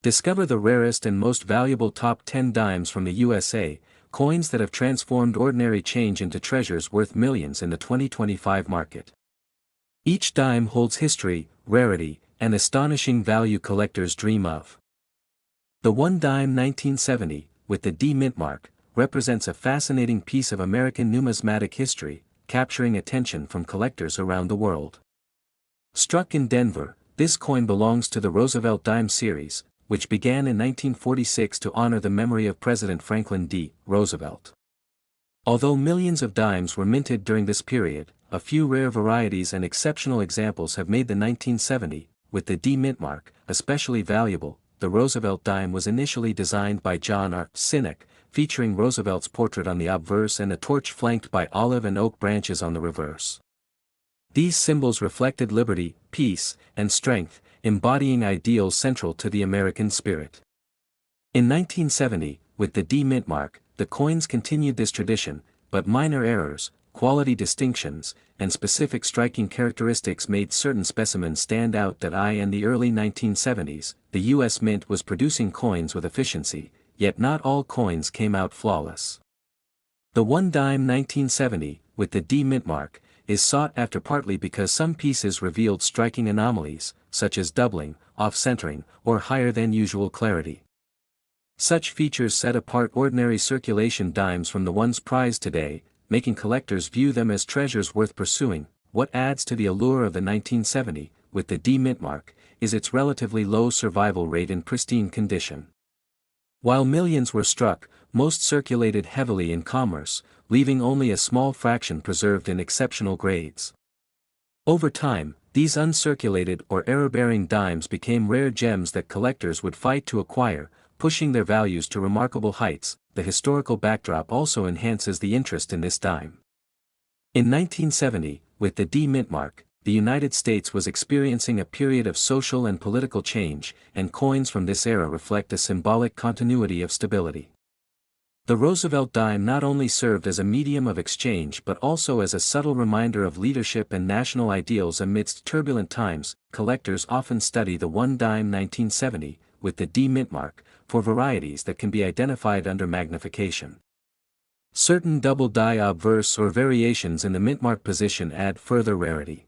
Discover the rarest and most valuable top 10 dimes from the USA, coins that have transformed ordinary change into treasures worth millions in the 2025 market. Each dime holds history, rarity, and astonishing value collectors dream of. The 1 dime 1970, with the D mint mark, represents a fascinating piece of American numismatic history, capturing attention from collectors around the world. Struck in Denver, this coin belongs to the Roosevelt dime series, which began in 1946 to honor the memory of President Franklin D. Roosevelt. Although millions of dimes were minted during this period, a few rare varieties and exceptional examples have made the 1970, with the D mint mark, especially valuable. The Roosevelt dime was initially designed by John R. Sinek, featuring Roosevelt's portrait on the obverse and a torch flanked by olive and oak branches on the reverse. These symbols reflected liberty, peace, and strength, embodying ideals central to the American spirit. In 1970, with the D mint mark, the coins continued this tradition, but minor errors, quality distinctions, and specific striking characteristics made certain specimens stand out. In the early 1970s, the U.S. Mint was producing coins with efficiency, yet not all coins came out flawless. The 1 dime 1970, with the D mint mark, is sought after partly because some pieces revealed striking anomalies, such as doubling, off-centering, or higher than usual clarity. Such features set apart ordinary circulation dimes from the ones prized today, making collectors view them as treasures worth pursuing. What adds to the allure of the 1970, with the D mint mark, is its relatively low survival rate in pristine condition. While millions were struck, most circulated heavily in commerce, leaving only a small fraction preserved in exceptional grades. Over time, these uncirculated or error-bearing dimes became rare gems that collectors would fight to acquire, pushing their values to remarkable heights. The historical backdrop also enhances the interest in this dime. In 1970, with the D mint mark, the United States was experiencing a period of social and political change, and coins from this era reflect a symbolic continuity of stability. The Roosevelt dime not only served as a medium of exchange but also as a subtle reminder of leadership and national ideals amidst turbulent times. Collectors often study the 1 dime 1970, with the D mint mark, for varieties that can be identified under magnification. Certain double die obverse or variations in the mint mark position add further rarity.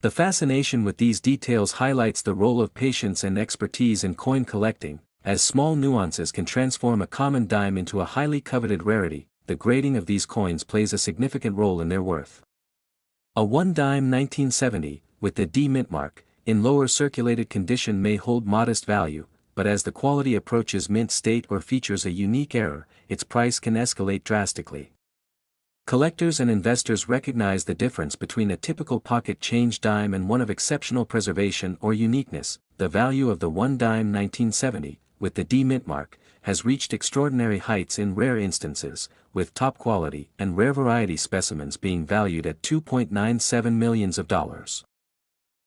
The fascination with these details highlights the role of patience and expertise in coin collecting, as small nuances can transform a common dime into a highly coveted rarity. The grading of these coins plays a significant role in their worth. A 1 dime 1970, with the D mint mark, in lower circulated condition may hold modest value, but as the quality approaches mint state or features a unique error, its price can escalate drastically. Collectors and investors recognize the difference between a typical pocket change dime and one of exceptional preservation or uniqueness. The value of the 1 dime 1970, with the D mint mark, has reached extraordinary heights in rare instances, with top quality and rare variety specimens being valued at $2.97 million.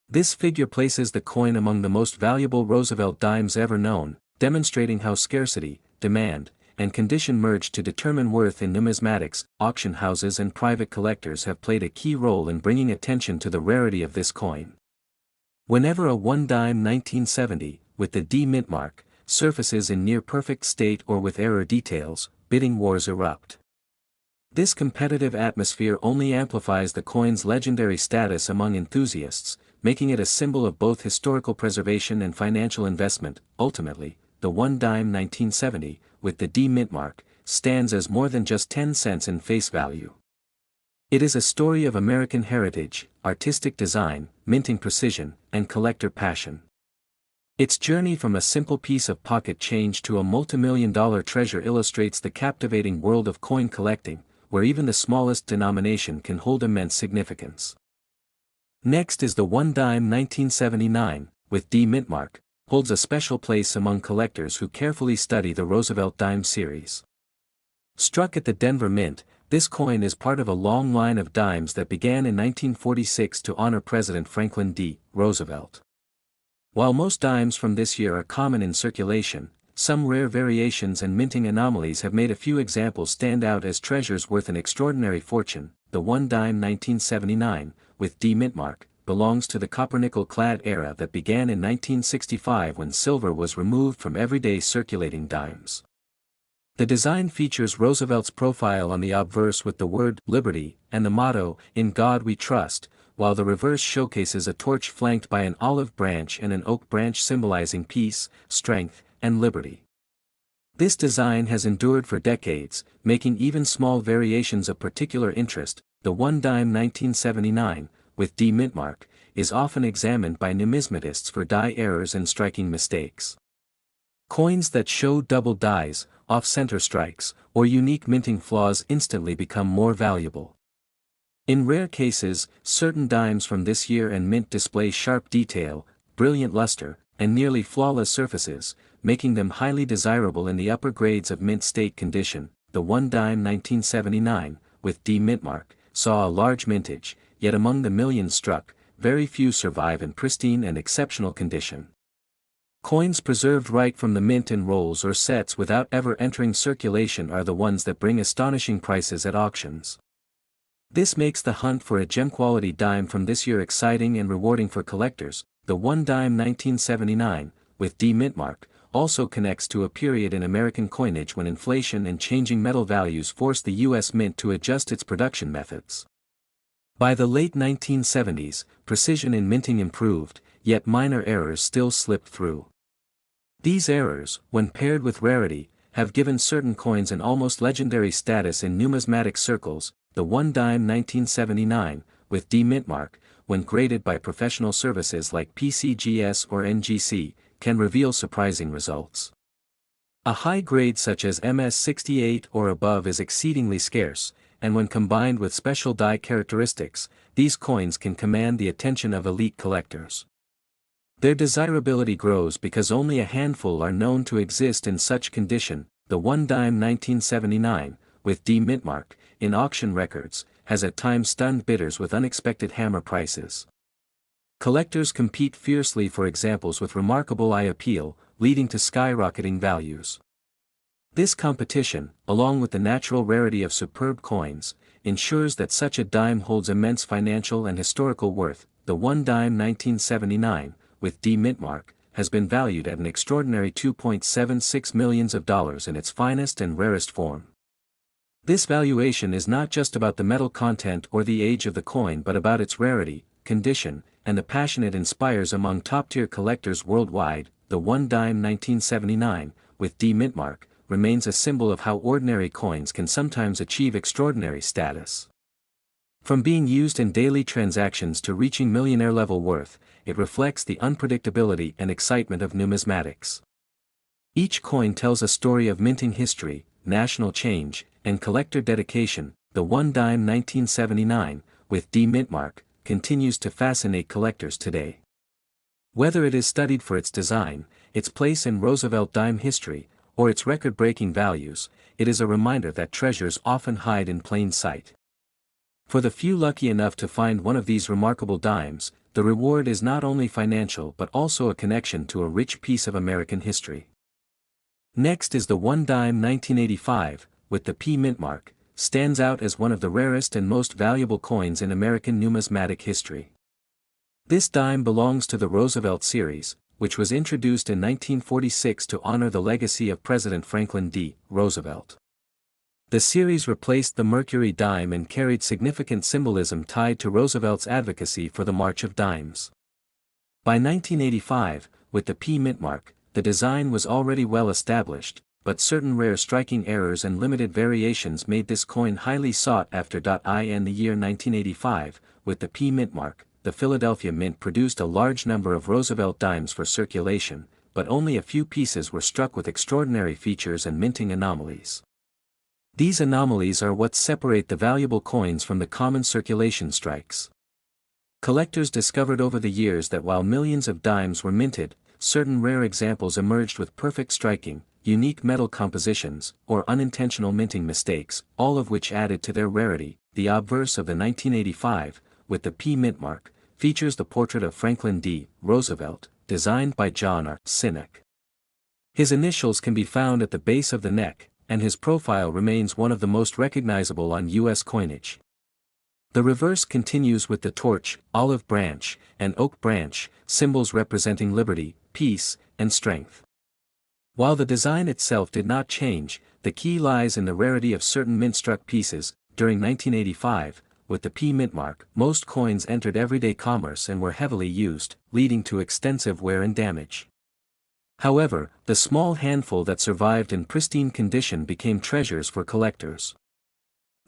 This figure places the coin among the most valuable Roosevelt dimes ever known, demonstrating how scarcity, demand, and condition merge to determine worth in numismatics. Auction houses and private collectors have played a key role in bringing attention to the rarity of this coin. Whenever a 1 dime 1970, with the D mint mark, surfaces in near-perfect state or with error details, bidding wars erupt. This competitive atmosphere only amplifies the coin's legendary status among enthusiasts, making it a symbol of both historical preservation and financial investment. Ultimately, the 1 dime 1970, with the D mint mark, stands as more than just 10 cents in face value. It is a story of American heritage, artistic design, minting precision, and collector passion. Its journey from a simple piece of pocket change to a multimillion-dollar treasure illustrates the captivating world of coin collecting, where even the smallest denomination can hold immense significance. Next is the 1 dime 1979, with D mint mark, holds a special place among collectors who carefully study the Roosevelt dime series. Struck at the Denver Mint, this coin is part of a long line of dimes that began in 1946 to honor President Franklin D. Roosevelt. While most dimes from this year are common in circulation, some rare variations and minting anomalies have made a few examples stand out as treasures worth an extraordinary fortune. The 1 dime 1979, with D mint mark, belongs to the copper-nickel-clad era that began in 1965 when silver was removed from everyday circulating dimes. The design features Roosevelt's profile on the obverse with the word "Liberty" and the motto, "In God We Trust," while the reverse showcases a torch flanked by an olive branch and an oak branch symbolizing peace, strength, and liberty. This design has endured for decades, making even small variations of particular interest. The 1 dime 1979, with D mint mark, is often examined by numismatists for die errors and striking mistakes. Coins that show double dies, off-center strikes, or unique minting flaws instantly become more valuable. In rare cases, certain dimes from this year and mint display sharp detail, brilliant luster, and nearly flawless surfaces, making them highly desirable in the upper grades of mint state condition. The 1 dime 1979, with D mint mark, saw a large mintage, yet among the millions struck, very few survive in pristine and exceptional condition. Coins preserved right from the mint in rolls or sets without ever entering circulation are the ones that bring astonishing prices at auctions. This makes the hunt for a gem-quality dime from this year exciting and rewarding for collectors. The 1 dime 1979, with D mint mark, also connects to a period in American coinage when inflation and changing metal values forced the U.S. Mint to adjust its production methods. By the late 1970s, precision in minting improved, yet minor errors still slipped through. These errors, when paired with rarity, have given certain coins an almost legendary status in numismatic circles. The 1 dime 1979, with D mint mark, when graded by professional services like PCGS or NGC, can reveal surprising results. A high grade such as MS68 or above is exceedingly scarce, and when combined with special die characteristics, these coins can command the attention of elite collectors. Their desirability grows because only a handful are known to exist in such condition. The 1 dime 1979, with D mint mark, in auction records, has at times stunned bidders with unexpected hammer prices. Collectors compete fiercely for examples with remarkable eye appeal, leading to skyrocketing values. This competition, along with the natural rarity of superb coins, ensures that such a dime holds immense financial and historical worth. The 1 dime 1979, with D mint mark, has been valued at an extraordinary $2.76 million in its finest and rarest form. This valuation is not just about the metal content or the age of the coin but about its rarity, condition, and the passion it inspires among top-tier collectors worldwide. The 1 dime 1979, with D mint mark, remains a symbol of how ordinary coins can sometimes achieve extraordinary status. From being used in daily transactions to reaching millionaire-level worth, it reflects the unpredictability and excitement of numismatics. Each coin tells a story of minting history, national change, and collector dedication. The 1 dime 1979, with D mint mark, continues to fascinate collectors today. Whether it is studied for its design, its place in Roosevelt dime history, or its record-breaking values, it is a reminder that treasures often hide in plain sight. For the few lucky enough to find one of these remarkable dimes, the reward is not only financial but also a connection to a rich piece of American history. Next is the 1 dime 1985, with the P mint mark, stands out as one of the rarest and most valuable coins in American numismatic history. This dime belongs to the Roosevelt series, which was introduced in 1946 to honor the legacy of President Franklin D. Roosevelt. The series replaced the Mercury dime and carried significant symbolism tied to Roosevelt's advocacy for the March of Dimes. By 1985, with the P mint mark, the design was already well established, but certain rare striking errors and limited variations made this coin highly sought after. In the year 1985, with the P mint mark, the Philadelphia Mint produced a large number of Roosevelt dimes for circulation, but only a few pieces were struck with extraordinary features and minting anomalies. These anomalies are what separate the valuable coins from the common circulation strikes. Collectors discovered over the years that while millions of dimes were minted, certain rare examples emerged with perfect striking, unique metal compositions, or unintentional minting mistakes, all of which added to their rarity. The obverse of the 1985, with the P mint mark, features the portrait of Franklin D. Roosevelt, designed by John R. Sinek. His initials can be found at the base of the neck, and his profile remains one of the most recognizable on U.S. coinage. The reverse continues with the torch, olive branch, and oak branch, symbols representing liberty, peace, and strength. While the design itself did not change, the key lies in the rarity of certain mint-struck pieces. During 1985, with the P mint mark, most coins entered everyday commerce and were heavily used, leading to extensive wear and damage. However, the small handful that survived in pristine condition became treasures for collectors.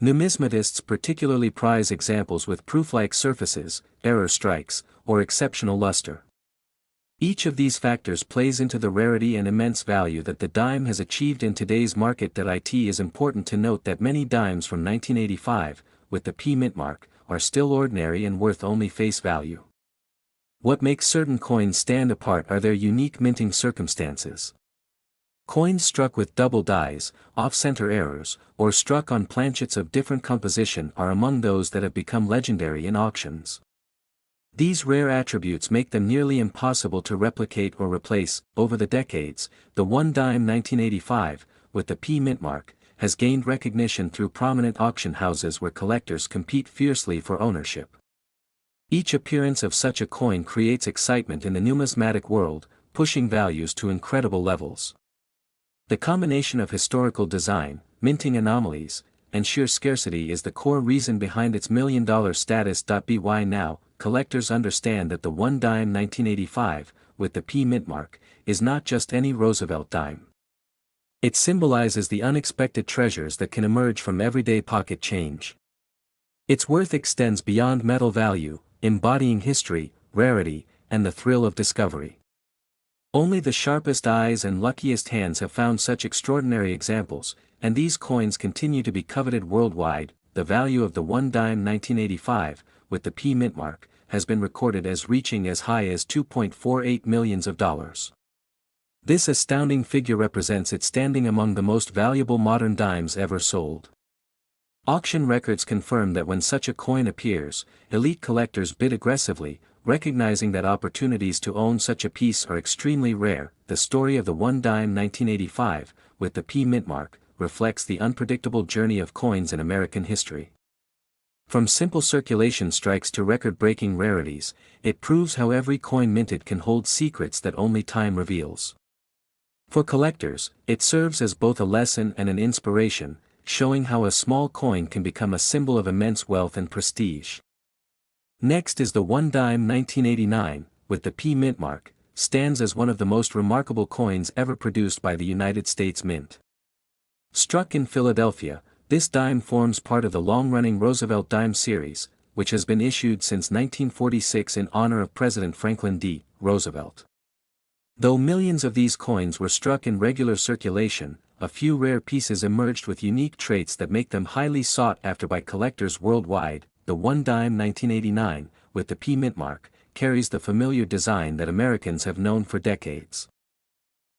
Numismatists particularly prize examples with proof-like surfaces, error strikes, or exceptional luster. Each of these factors plays into the rarity and immense value that the dime has achieved in today's market. It is important to note that many dimes from 1985, with the P mint mark, are still ordinary and worth only face value. What makes certain coins stand apart are their unique minting circumstances. Coins struck with double dies, off-center errors, or struck on planchets of different composition are among those that have become legendary in auctions. These rare attributes make them nearly impossible to replicate or replace. Over the decades, the one dime 1985, with the P mint mark, has gained recognition through prominent auction houses where collectors compete fiercely for ownership. Each appearance of such a coin creates excitement in the numismatic world, pushing values to incredible levels. The combination of historical design, minting anomalies, and sheer scarcity is the core reason behind its million-dollar status. By now, collectors understand that the one dime 1985, with the P mint mark, is not just any Roosevelt dime. It symbolizes the unexpected treasures that can emerge from everyday pocket change. Its worth extends beyond metal value, embodying history, rarity, and the thrill of discovery. Only the sharpest eyes and luckiest hands have found such extraordinary examples, and these coins continue to be coveted worldwide. The value of the one dime 1985, with the P mint mark, has been recorded as reaching as high as $2.48 million. This astounding figure represents its standing among the most valuable modern dimes ever sold. Auction records confirm that when such a coin appears, elite collectors bid aggressively, recognizing that opportunities to own such a piece are extremely rare. The story of the one dime 1985, with the P mint mark, reflects the unpredictable journey of coins in American history. From simple circulation strikes to record-breaking rarities, it proves how every coin minted can hold secrets that only time reveals. For collectors, it serves as both a lesson and an inspiration, showing how a small coin can become a symbol of immense wealth and prestige. Next is the one dime 1989, with the P mint mark, stands as one of the most remarkable coins ever produced by the United States Mint. Struck in Philadelphia, this dime forms part of the long-running Roosevelt dime series, which has been issued since 1946 in honor of President Franklin D. Roosevelt. Though millions of these coins were struck in regular circulation, a few rare pieces emerged with unique traits that make them highly sought after by collectors worldwide. The one dime 1989, with the P mint mark, carries the familiar design that Americans have known for decades.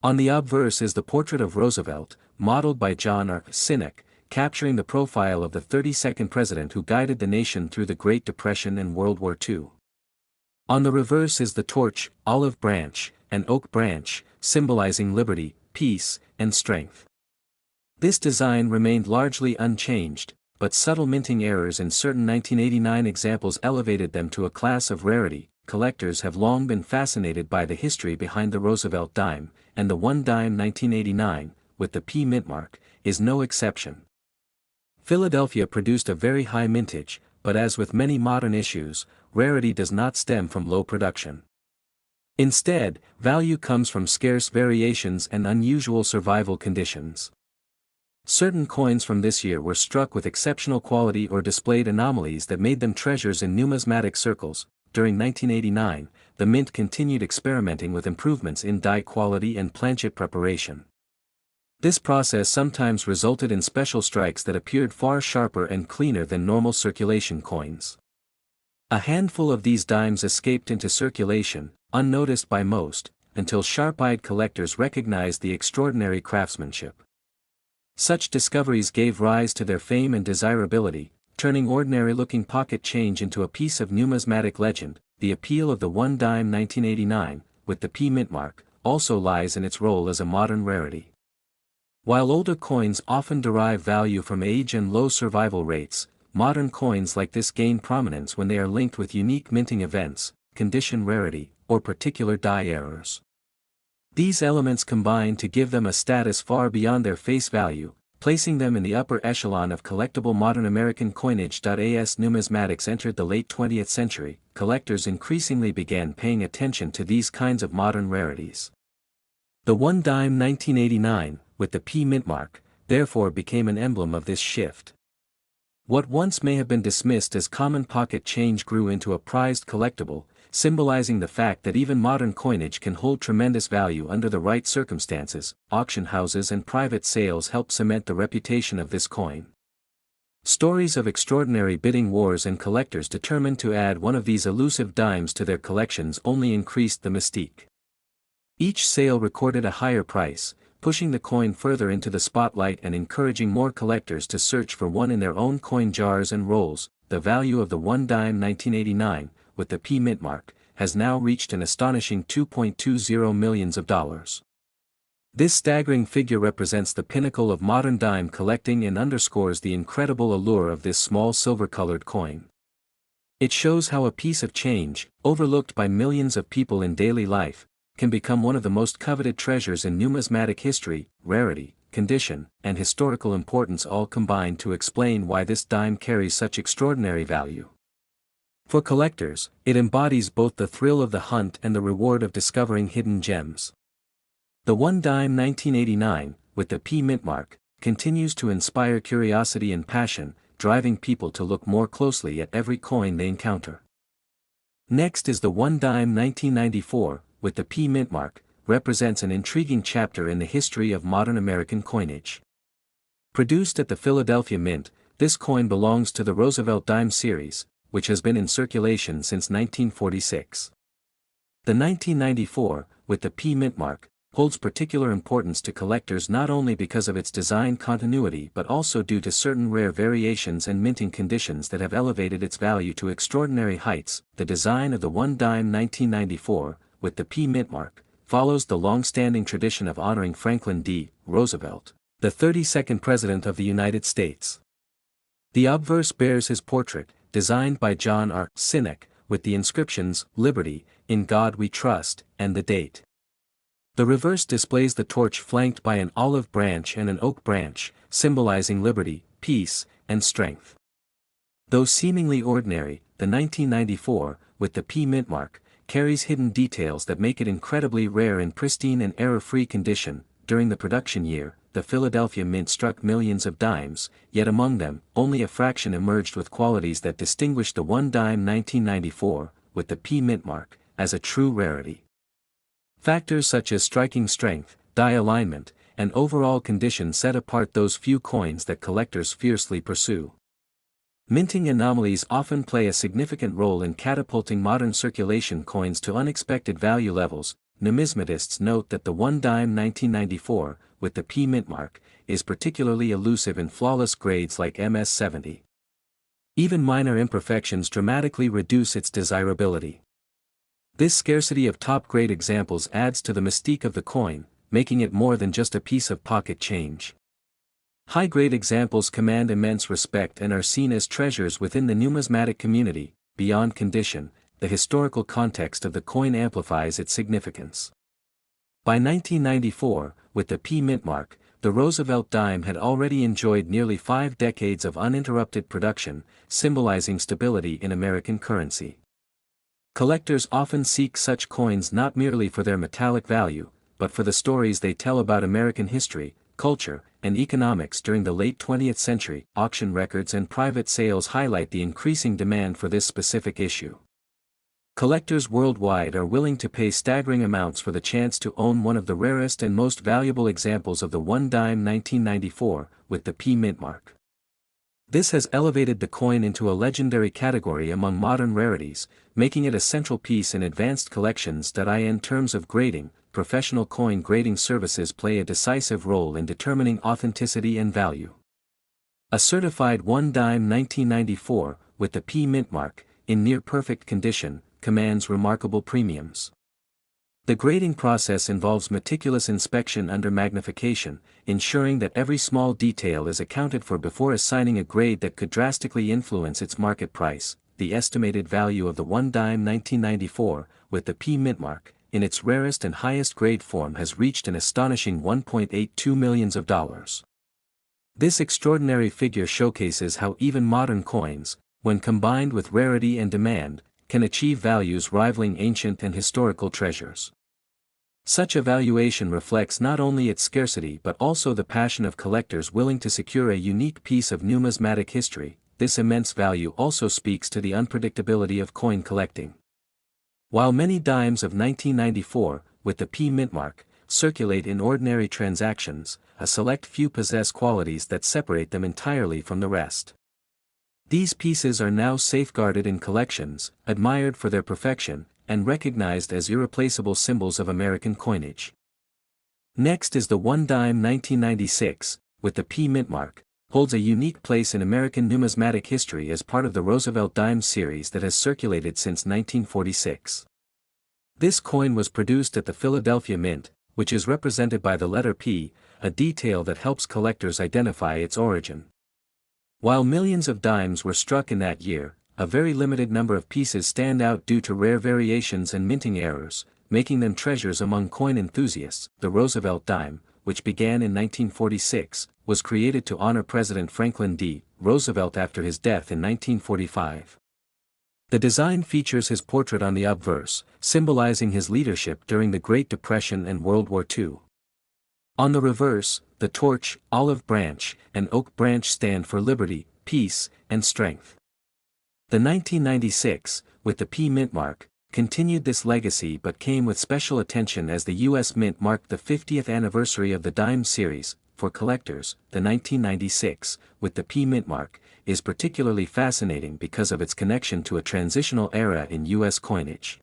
On the obverse is the portrait of Roosevelt, modeled by John R. Sinek, capturing the profile of the 32nd president who guided the nation through the Great Depression and World War II. On the reverse is the torch, olive branch, and oak branch, symbolizing liberty, peace, and strength. This design remained largely unchanged, but subtle minting errors in certain 1989 examples elevated them to a class of rarity. Collectors have long been fascinated by the history behind the Roosevelt dime, and the one dime 1989, with the P mint mark, is no exception. Philadelphia produced a very high mintage, but as with many modern issues, rarity does not stem from low production. Instead, value comes from scarce variations and unusual survival conditions. Certain coins from this year were struck with exceptional quality or displayed anomalies that made them treasures in numismatic circles. During 1989, the Mint continued experimenting with improvements in die quality and planchet preparation. This process sometimes resulted in special strikes that appeared far sharper and cleaner than normal circulation coins. A handful of these dimes escaped into circulation, unnoticed by most, until sharp-eyed collectors recognized the extraordinary craftsmanship. Such discoveries gave rise to their fame and desirability, turning ordinary-looking pocket change into a piece of numismatic legend. The appeal of the one dime 1989, with the P mint mark, also lies in its role as a modern rarity. While older coins often derive value from age and low survival rates, modern coins like this gain prominence when they are linked with unique minting events, condition rarity, or particular die errors. These elements combine to give them a status far beyond their face value, placing them in the upper echelon of collectible modern American coinage. As numismatics entered the late 20th century, collectors increasingly began paying attention to these kinds of modern rarities. The one dime 1989, with the P mint mark, therefore became an emblem of this shift. What once may have been dismissed as common pocket change grew into a prized collectible, symbolizing the fact that even modern coinage can hold tremendous value under the right circumstances. Auction houses and private sales helped cement the reputation of this coin. Stories of extraordinary bidding wars and collectors determined to add one of these elusive dimes to their collections only increased the mystique. Each sale recorded a higher price, pushing the coin further into the spotlight and encouraging more collectors to search for one in their own coin jars and rolls. The value of the one dime 1989, with the P mint mark, has now reached an astonishing $2.20 million. This staggering figure represents the pinnacle of modern dime collecting and underscores the incredible allure of this small silver-colored coin. It shows how a piece of change, overlooked by millions of people in daily life, can become one of the most coveted treasures in numismatic history. Rarity, condition, and historical importance all combine to explain why this dime carries such extraordinary value. For collectors, it embodies both the thrill of the hunt and the reward of discovering hidden gems. The one dime 1989, with the P mint mark, continues to inspire curiosity and passion, driving people to look more closely at every coin they encounter. Next is the one dime 1994, with the P mint mark, represents an intriguing chapter in the history of modern American coinage. Produced at the Philadelphia Mint, this coin belongs to the Roosevelt dime series, which has been in circulation since 1946. The 1994, with the P mint mark, holds particular importance to collectors not only because of its design continuity but also due to certain rare variations and minting conditions that have elevated its value to extraordinary heights. The design of the one dime 1994, with the P mint mark, follows the long-standing tradition of honoring Franklin D. Roosevelt, the 32nd President of the United States. The obverse bears his portrait, designed by John R. Sinek, with the inscriptions, "Liberty, in God we trust," and the date. The reverse displays the torch flanked by an olive branch and an oak branch, symbolizing liberty, peace, and strength. Though seemingly ordinary, the 1994, with the P mint mark, carries hidden details that make it incredibly rare in pristine and error-free condition. During the production year, the Philadelphia Mint struck millions of dimes, yet among them, only a fraction emerged with qualities that distinguish the one dime 1994, with the P mint mark, as a true rarity. Factors such as striking strength, die alignment, and overall condition set apart those few coins that collectors fiercely pursue. Minting anomalies often play a significant role in catapulting modern circulation coins to unexpected value levels. Numismatists note that the one dime 1994, with the P mint mark, is particularly elusive in flawless grades like MS-70. Even minor imperfections dramatically reduce its desirability. This scarcity of top-grade examples adds to the mystique of the coin, making it more than just a piece of pocket change. High-grade examples command immense respect and are seen as treasures within the numismatic community. Beyond condition, the historical context of the coin amplifies its significance. By 1994, with the P mint mark, the Roosevelt dime had already enjoyed nearly 5 decades of uninterrupted production, symbolizing stability in American currency. Collectors often seek such coins not merely for their metallic value, but for the stories they tell about American history, culture, and economics during the late 20th century. Auction records and private sales highlight the increasing demand for this specific issue. Collectors worldwide are willing to pay staggering amounts for the chance to own one of the rarest and most valuable examples of the one dime 1994, with the P mint mark. This has elevated the coin into a legendary category among modern rarities, making it a central piece in advanced collections. In terms of grading, professional coin grading services play a decisive role in determining authenticity and value. A certified one dime 1994, with the P mint mark, in near perfect condition, commands remarkable premiums. The grading process involves meticulous inspection under magnification, ensuring that every small detail is accounted for before assigning a grade that could drastically influence its market price. The estimated value of the one dime 1994, with the P mint mark, in its rarest and highest grade form has reached an astonishing $1.82 million. This extraordinary figure showcases how even modern coins, when combined with rarity and demand, can achieve values rivaling ancient and historical treasures. Such a valuation reflects not only its scarcity but also the passion of collectors willing to secure a unique piece of numismatic history. This immense value also speaks to the unpredictability of coin collecting. While many dimes of 1994, with the P mint mark, circulate in ordinary transactions, a select few possess qualities that separate them entirely from the rest. These pieces are now safeguarded in collections, admired for their perfection, and recognized as irreplaceable symbols of American coinage. Next is the one dime 1996, with the P mint mark, holds a unique place in American numismatic history as part of the Roosevelt dime series that has circulated since 1946. This coin was produced at the Philadelphia Mint, which is represented by the letter P, a detail that helps collectors identify its origin. While millions of dimes were struck in that year, a very limited number of pieces stand out due to rare variations and minting errors, making them treasures among coin enthusiasts. The Roosevelt dime, which began in 1946, was created to honor President Franklin D. Roosevelt after his death in 1945. The design features his portrait on the obverse, symbolizing his leadership during the Great Depression and World War II. On the reverse, the torch, olive branch, and oak branch stand for liberty, peace, and strength. The 1996, with the P mint mark, continued this legacy but came with special attention as the U.S. Mint marked the 50th anniversary of the dime series. For collectors, the 1996, with the P mint mark, is particularly fascinating because of its connection to a transitional era in U.S. coinage.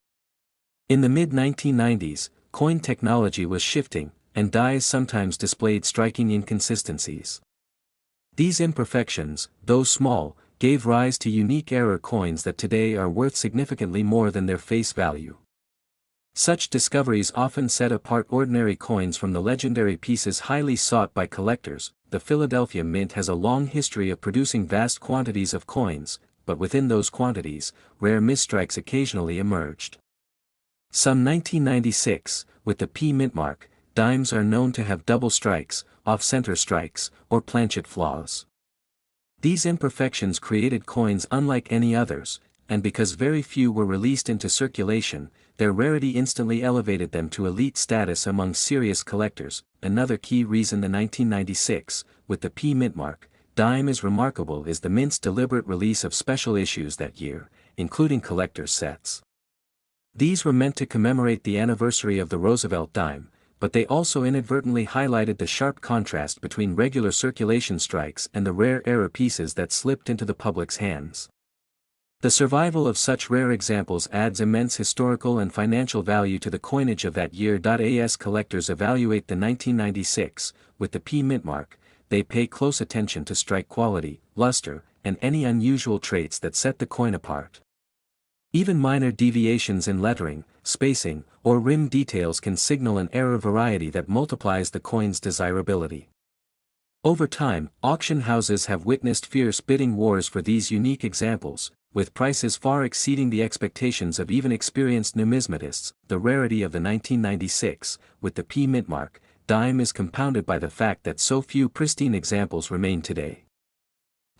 In the mid-1990s, coin technology was shifting, and dies sometimes displayed striking inconsistencies. These imperfections, though small, gave rise to unique error coins that today are worth significantly more than their face value. Such discoveries often set apart ordinary coins from the legendary pieces highly sought by collectors. The Philadelphia Mint has a long history of producing vast quantities of coins, but within those quantities, rare misstrikes occasionally emerged. Some 1996, with the P mint mark, dimes are known to have double strikes, off-center strikes, or planchet flaws. These imperfections created coins unlike any others, and because very few were released into circulation, their rarity instantly elevated them to elite status among serious collectors. Another key reason the 1996, with the P mint mark, dime is remarkable is the Mint's deliberate release of special issues that year, including collector's sets. These were meant to commemorate the anniversary of the Roosevelt dime, but they also inadvertently highlighted the sharp contrast between regular circulation strikes and the rare error pieces that slipped into the public's hands. The survival of such rare examples adds immense historical and financial value to the coinage of that year. As collectors evaluate the 1996, with the P mint mark, they pay close attention to strike quality, luster, and any unusual traits that set the coin apart. Even minor deviations in lettering, spacing, or rim details can signal an error variety that multiplies the coin's desirability. Over time, auction houses have witnessed fierce bidding wars for these unique examples, with prices far exceeding the expectations of even experienced numismatists. The rarity of the 1996, with the P mint mark, dime is compounded by the fact that so few pristine examples remain today.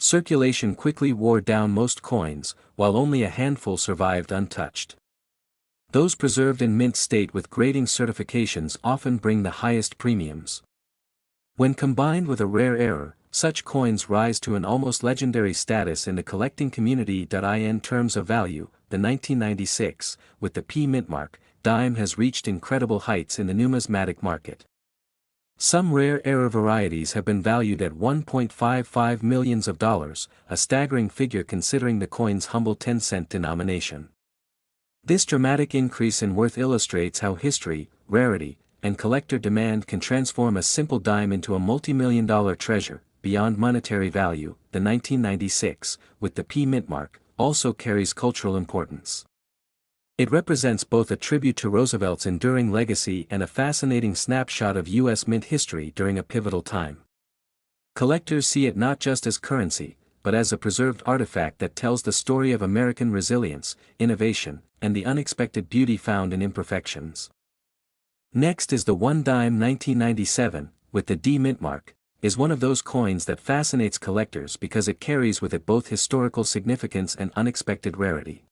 Circulation quickly wore down most coins, while only a handful survived untouched. Those preserved in mint state with grading certifications often bring the highest premiums. When combined with a rare error, such coins rise to an almost legendary status in the collecting community. In terms of value, the 1996, with the P mint mark, dime has reached incredible heights in the numismatic market. Some rare error varieties have been valued at $1.55 million, a staggering figure considering the coin's humble 10-cent denomination. This dramatic increase in worth illustrates how history, rarity, and collector demand can transform a simple dime into a multi-million-dollar treasure. Beyond monetary value, the 1996, with the P mint mark, also carries cultural importance. It represents both a tribute to Roosevelt's enduring legacy and a fascinating snapshot of U.S. mint history during a pivotal time. Collectors see it not just as currency, but as a preserved artifact that tells the story of American resilience, innovation, and the unexpected beauty found in imperfections. Next is the 1 dime 1997, with the D mint mark, is one of those coins that fascinates collectors because it carries with it both historical significance and unexpected rarity.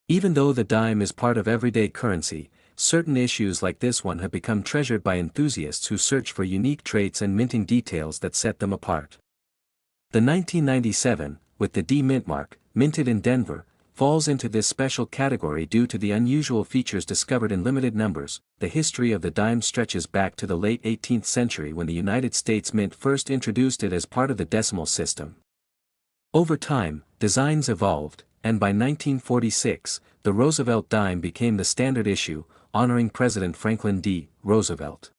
Even though the dime is part of everyday currency, certain issues like this one have become treasured by enthusiasts who search for unique traits and minting details that set them apart. The 1997, with the D mint mark, minted in Denver, falls into this special category due to the unusual features discovered in limited numbers. The history of the dime stretches back to the late 18th century when the United States Mint first introduced it as part of the decimal system. Over time, designs evolved, and by 1946, the Roosevelt dime became the standard issue, honoring President Franklin D. Roosevelt.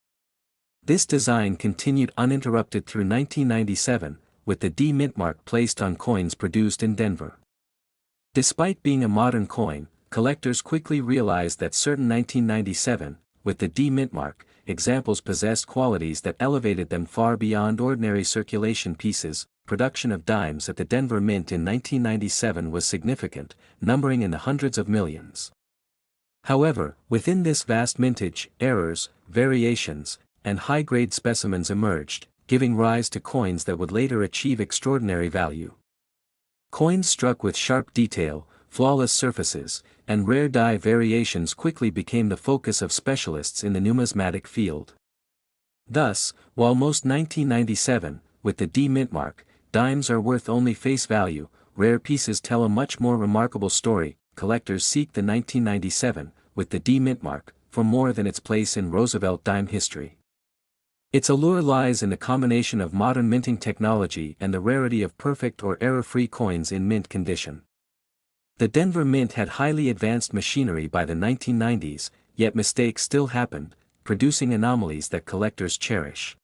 This design continued uninterrupted through 1997, with the D mint mark placed on coins produced in Denver. Despite being a modern coin, collectors quickly realized that certain 1997, with the D mint mark, examples possessed qualities that elevated them far beyond ordinary circulation pieces. Production of dimes at the Denver Mint in 1997 was significant, numbering in the hundreds of millions. However, within this vast mintage, errors, variations, and high-grade specimens emerged, giving rise to coins that would later achieve extraordinary value. Coins struck with sharp detail, flawless surfaces, and rare die variations quickly became the focus of specialists in the numismatic field. Thus, while most 1997, with the D mint mark, dimes are worth only face value, rare pieces tell a much more remarkable story. Collectors seek the 1997, with the D mint mark, for more than its place in Roosevelt dime history. Its allure lies in the combination of modern minting technology and the rarity of perfect or error-free coins in mint condition. The Denver Mint had highly advanced machinery by the 1990s, yet mistakes still happened, producing anomalies that collectors cherish.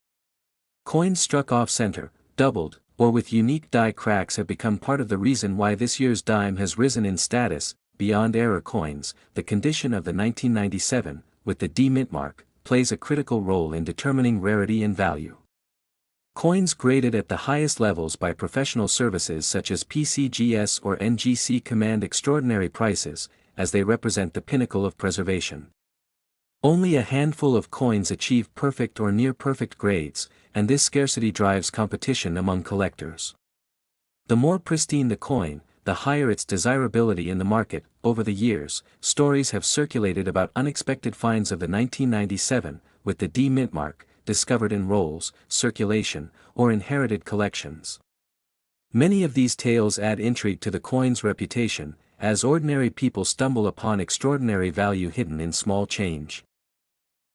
Coins struck off-center, doubled, or with unique die cracks have become part of the reason why this year's dime has risen in status. Beyond error coins, the condition of the 1997, with the D mint mark, plays a critical role in determining rarity and value. Coins graded at the highest levels by professional services such as PCGS or NGC command extraordinary prices, as they represent the pinnacle of preservation. Only a handful of coins achieve perfect or near-perfect grades, and this scarcity drives competition among collectors. The more pristine the coin, the higher its desirability in the market. Over the years, stories have circulated about unexpected finds of the 1997, with the D mint mark, discovered in rolls, circulation, or inherited collections. Many of these tales add intrigue to the coin's reputation, as ordinary people stumble upon extraordinary value hidden in small change.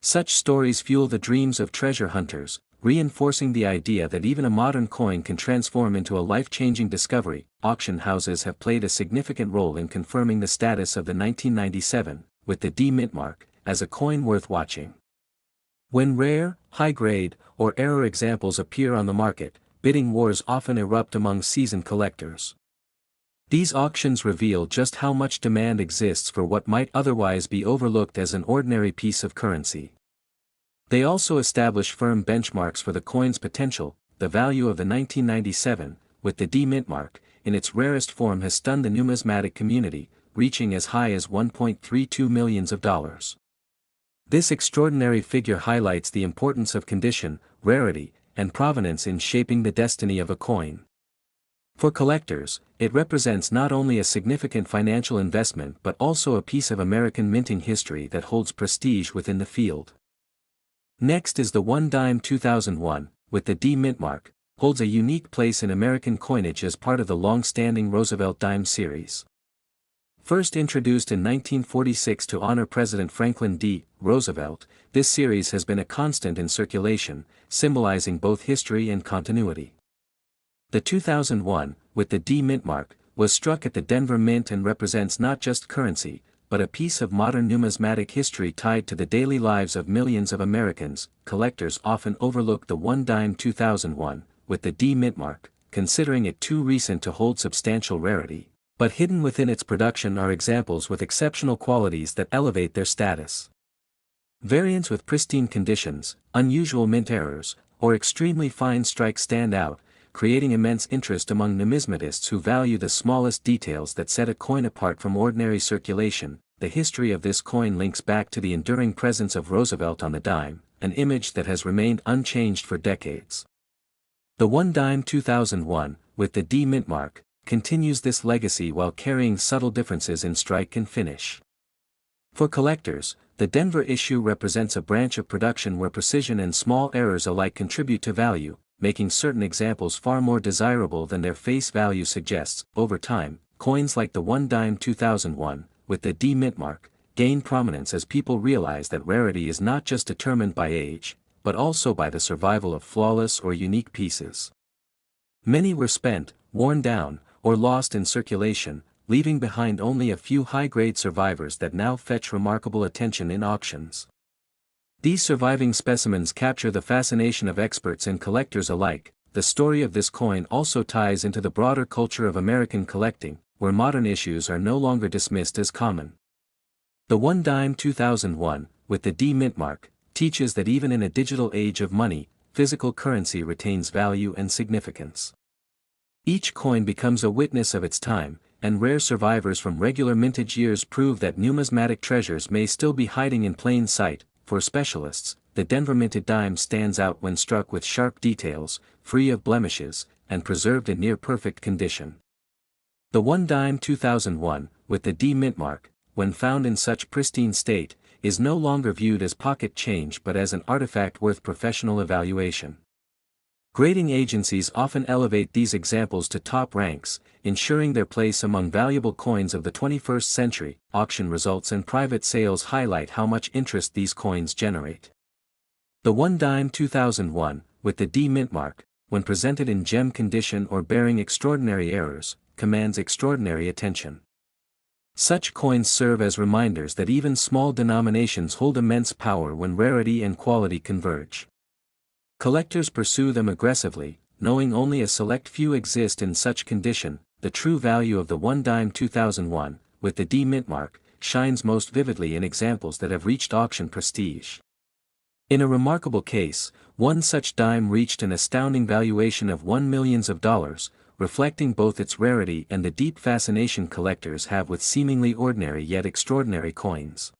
Such stories fuel the dreams of treasure hunters, reinforcing the idea that even a modern coin can transform into a life-changing discovery. Auction houses have played a significant role in confirming the status of the 1997, with the D mint mark, as a coin worth watching. When rare, high-grade, or error examples appear on the market, bidding wars often erupt among seasoned collectors. These auctions reveal just how much demand exists for what might otherwise be overlooked as an ordinary piece of currency. They also establish firm benchmarks for the coin's potential. The value of the 1997, with the D mint mark, in its rarest form has stunned the numismatic community, reaching as high as $1.32 million. This extraordinary figure highlights the importance of condition, rarity, and provenance in shaping the destiny of a coin. For collectors, it represents not only a significant financial investment but also a piece of American minting history that holds prestige within the field. Next is the 1 dime 2001, with the D mint mark, holds a unique place in American coinage as part of the long-standing Roosevelt dime series. First introduced in 1946 to honor President Franklin D. Roosevelt, this series has been a constant in circulation, symbolizing both history and continuity. The 2001, with the D mint mark, was struck at the Denver Mint and represents not just currency, but a piece of modern numismatic history tied to the daily lives of millions of Americans. Collectors often overlook the 1 dime 2001, with the D mint mark, considering it too recent to hold substantial rarity. But hidden within its production are examples with exceptional qualities that elevate their status. Variants with pristine conditions, unusual mint errors, or extremely fine strikes stand out, creating immense interest among numismatists who value the smallest details that set a coin apart from ordinary circulation. The history of this coin links back to the enduring presence of Roosevelt on the dime, an image that has remained unchanged for decades. The 1 dime 2001, with the D mint mark, continues this legacy while carrying subtle differences in strike and finish. For collectors, the Denver issue represents a branch of production where precision and small errors alike contribute to value, making certain examples far more desirable than their face value suggests. Over time, coins like the 1 dime 2001, with the D mint mark, gain prominence as people realize that rarity is not just determined by age, but also by the survival of flawless or unique pieces. Many were spent, worn down, or lost in circulation, leaving behind only a few high-grade survivors that now fetch remarkable attention in auctions. These surviving specimens capture the fascination of experts and collectors alike. The story of this coin also ties into the broader culture of American collecting, where modern issues are no longer dismissed as common. The 1 dime 2001, with the D mint mark, teaches that even in a digital age of money, physical currency retains value and significance. Each coin becomes a witness of its time, and rare survivors from regular mintage years prove that numismatic treasures may still be hiding in plain sight. For specialists, the Denver minted dime stands out when struck with sharp details, free of blemishes, and preserved in near-perfect condition. The 1 dime 2001, with the D mint mark, when found in such pristine state, is no longer viewed as pocket change but as an artifact worth professional evaluation. Grading agencies often elevate these examples to top ranks, ensuring their place among valuable coins of the 21st century. Auction results and private sales highlight how much interest these coins generate. The 1 dime 2001, with the D mint mark, when presented in gem condition or bearing extraordinary errors, commands extraordinary attention. Such coins serve as reminders that even small denominations hold immense power when rarity and quality converge. Collectors pursue them aggressively, knowing only a select few exist in such condition. The true value of the 1 dime 2001, with the D mint mark, shines most vividly in examples that have reached auction prestige. In a remarkable case, one such dime reached an astounding valuation of $1 million, reflecting both its rarity and the deep fascination collectors have with seemingly ordinary yet extraordinary coins.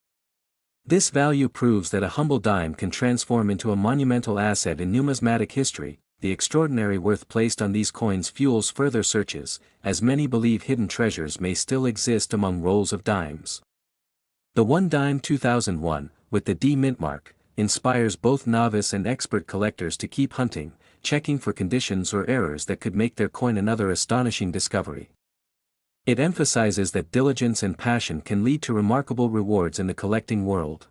This value proves that a humble dime can transform into a monumental asset in numismatic history. The extraordinary worth placed on these coins fuels further searches, as many believe hidden treasures may still exist among rolls of dimes. The 1 dime 2001, with the D mint mark, inspires both novice and expert collectors to keep hunting, checking for conditions or errors that could make their coin another astonishing discovery. It emphasizes that diligence and passion can lead to remarkable rewards in the collecting world.